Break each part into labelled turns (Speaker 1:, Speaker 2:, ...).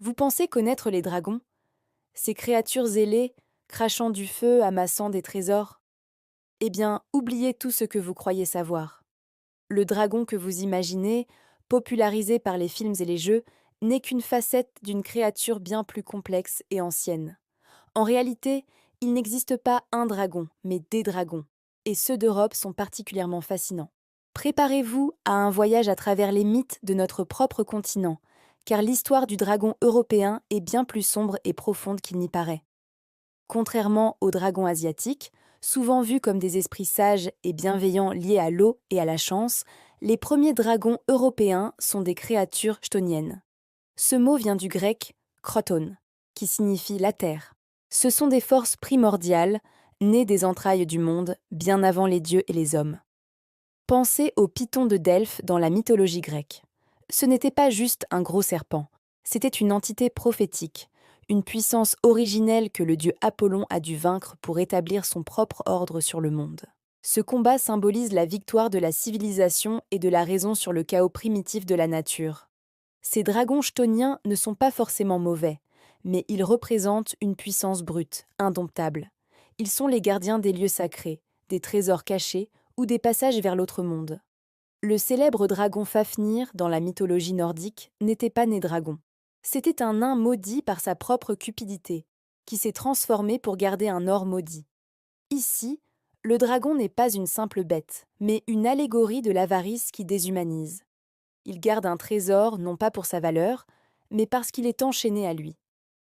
Speaker 1: Vous pensez connaître les dragons? Ces créatures ailées, crachant du feu, amassant des trésors? Eh bien, oubliez tout ce que vous croyez savoir. Le dragon que vous imaginez, popularisé par les films et les jeux, n'est qu'une facette d'une créature bien plus complexe et ancienne. En réalité, il n'existe pas un dragon, mais des dragons. Et ceux d'Europe sont particulièrement fascinants. Préparez-vous à un voyage à travers les mythes de notre propre continent, car l'histoire du dragon européen est bien plus sombre et profonde qu'il n'y paraît. Contrairement aux dragons asiatiques, souvent vus comme des esprits sages et bienveillants liés à l'eau et à la chance, les premiers dragons européens sont des créatures chtoniennes. Ce mot vient du grec kroton, qui signifie la terre. Ce sont des forces primordiales, nées des entrailles du monde, bien avant les dieux et les hommes. Pensez au python de Delphes dans la mythologie grecque. Ce n'était pas juste un gros serpent, c'était une entité prophétique, une puissance originelle que le dieu Apollon a dû vaincre pour établir son propre ordre sur le monde. Ce combat symbolise la victoire de la civilisation et de la raison sur le chaos primitif de la nature. Ces dragons chtoniens ne sont pas forcément mauvais, mais ils représentent une puissance brute, indomptable. Ils sont les gardiens des lieux sacrés, des trésors cachés ou des passages vers l'autre monde. Le célèbre dragon Fafnir dans la mythologie nordique n'était pas né dragon. C'était un nain maudit par sa propre cupidité, qui s'est transformé pour garder un or maudit. Ici, le dragon n'est pas une simple bête, mais une allégorie de l'avarice qui déshumanise. Il garde un trésor non pas pour sa valeur, mais parce qu'il est enchaîné à lui.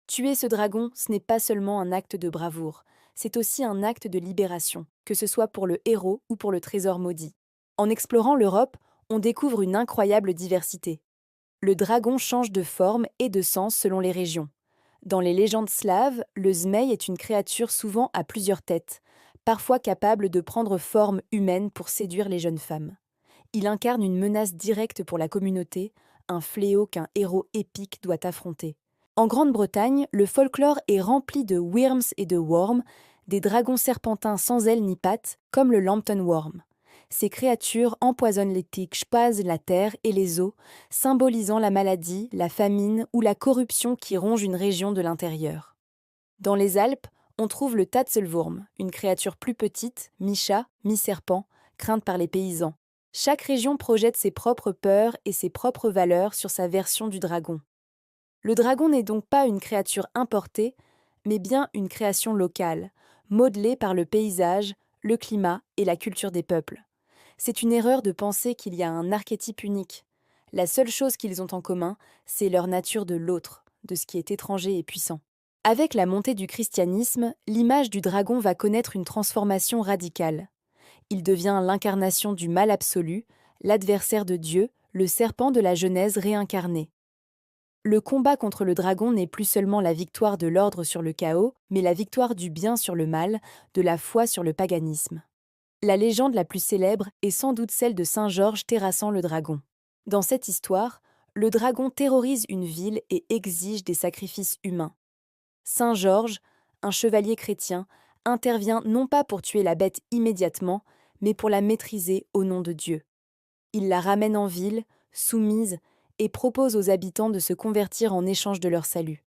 Speaker 1: Tuer ce dragon, ce n'est pas seulement un acte de bravoure, c'est aussi un acte de libération, que ce soit pour le héros ou pour le trésor maudit. En explorant l'Europe, on découvre une incroyable diversité. Le dragon change de forme et de sens selon les régions. Dans les légendes slaves, le zmeï est une créature souvent à plusieurs têtes, parfois capable de prendre forme humaine pour séduire les jeunes femmes. Il incarne une menace directe pour la communauté, un fléau qu'un héros épique doit affronter. En Grande-Bretagne, le folklore est rempli de wyrms et de worms, des dragons serpentins sans ailes ni pattes, comme le Lambton Worm. Ces créatures empoisonnent les tiques, spasent la terre et les eaux, symbolisant la maladie, la famine ou la corruption qui ronge une région de l'intérieur. Dans les Alpes, on trouve le Tatzelwurm, une créature plus petite, mi-chat, mi-serpent, crainte par les paysans. Chaque région projette ses propres peurs et ses propres valeurs sur sa version du dragon. Le dragon n'est donc pas une créature importée, mais bien une création locale, modelée par le paysage, le climat et la culture des peuples. C'est une erreur de penser qu'il y a un archétype unique. La seule chose qu'ils ont en commun, c'est leur nature de l'autre, de ce qui est étranger et puissant. Avec la montée du christianisme, l'image du dragon va connaître une transformation radicale. Il devient l'incarnation du mal absolu, l'adversaire de Dieu, le serpent de la Genèse réincarné. Le combat contre le dragon n'est plus seulement la victoire de l'ordre sur le chaos, mais la victoire du bien sur le mal, de la foi sur le paganisme. La légende la plus célèbre est sans doute celle de Saint Georges terrassant le dragon. Dans cette histoire, le dragon terrorise une ville et exige des sacrifices humains. Saint Georges, un chevalier chrétien, intervient non pas pour tuer la bête immédiatement, mais pour la maîtriser au nom de Dieu. Il la ramène en ville, soumise, et propose aux habitants de se convertir en échange de leur salut.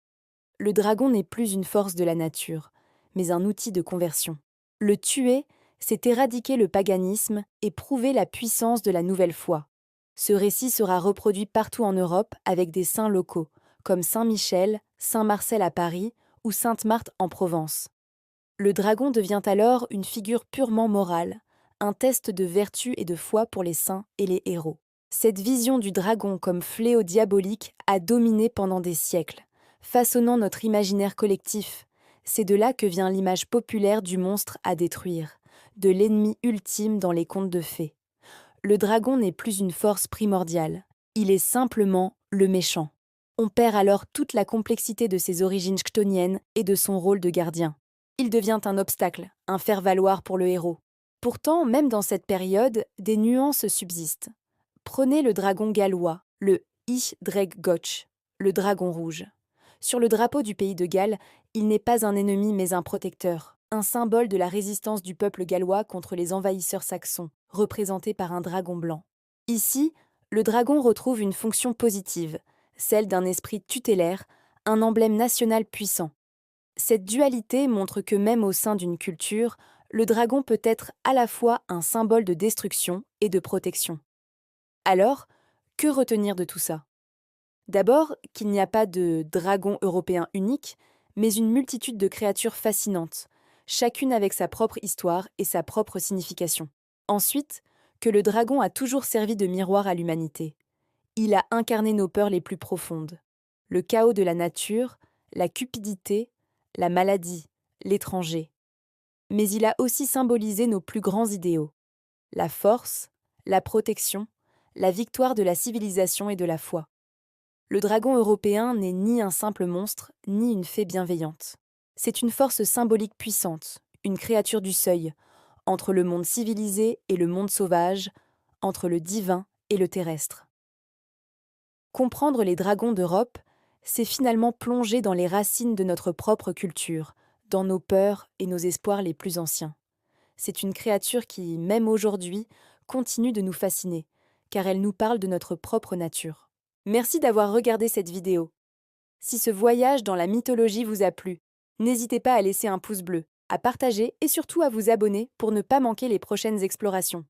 Speaker 1: Le dragon n'est plus une force de la nature, mais un outil de conversion. Le tuer, c'est éradiquer le paganisme et prouver la puissance de la nouvelle foi. Ce récit sera reproduit partout en Europe avec des saints locaux, comme Saint Michel, Saint Marcel à Paris ou Sainte Marthe en Provence. Le dragon devient alors une figure purement morale, un test de vertu et de foi pour les saints et les héros. Cette vision du dragon comme fléau diabolique a dominé pendant des siècles, façonnant notre imaginaire collectif. C'est de là que vient l'image populaire du monstre à détruire, de l'ennemi ultime dans les contes de fées. Le dragon n'est plus une force primordiale, il est simplement le méchant. On perd alors toute la complexité de ses origines chtoniennes et de son rôle de gardien. Il devient un obstacle, un faire-valoir pour le héros. Pourtant, même dans cette période, des nuances subsistent. Prenez le dragon gallois, le Ichdregotch, le dragon rouge. Sur le drapeau du pays de Galles, il n'est pas un ennemi mais un protecteur, un symbole de la résistance du peuple gallois contre les envahisseurs saxons, représenté par un dragon blanc. Ici, le dragon retrouve une fonction positive, celle d'un esprit tutélaire, un emblème national puissant. Cette dualité montre que même au sein d'une culture, le dragon peut être à la fois un symbole de destruction et de protection. Alors, que retenir de tout ça? D'abord, qu'il n'y a pas de dragon européen unique, mais une multitude de créatures fascinantes, chacune avec sa propre histoire et sa propre signification. Ensuite, que le dragon a toujours servi de miroir à l'humanité. Il a incarné nos peurs les plus profondes. Le chaos de la nature, la cupidité, la maladie, l'étranger. Mais il a aussi symbolisé nos plus grands idéaux. La force, la protection, la victoire de la civilisation et de la foi. Le dragon européen n'est ni un simple monstre, ni une fée bienveillante. C'est une force symbolique puissante, une créature du seuil, entre le monde civilisé et le monde sauvage, entre le divin et le terrestre. Comprendre les dragons d'Europe, c'est finalement plonger dans les racines de notre propre culture, dans nos peurs et nos espoirs les plus anciens. C'est une créature qui, même aujourd'hui, continue de nous fasciner, car elle nous parle de notre propre nature. Merci d'avoir regardé cette vidéo. Si ce voyage dans la mythologie vous a plu, n'hésitez pas à laisser un pouce bleu, à partager et surtout à vous abonner pour ne pas manquer les prochaines explorations.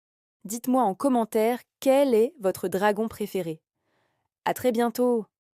Speaker 1: Dites-moi en commentaire quel est votre dragon préféré. À très bientôt!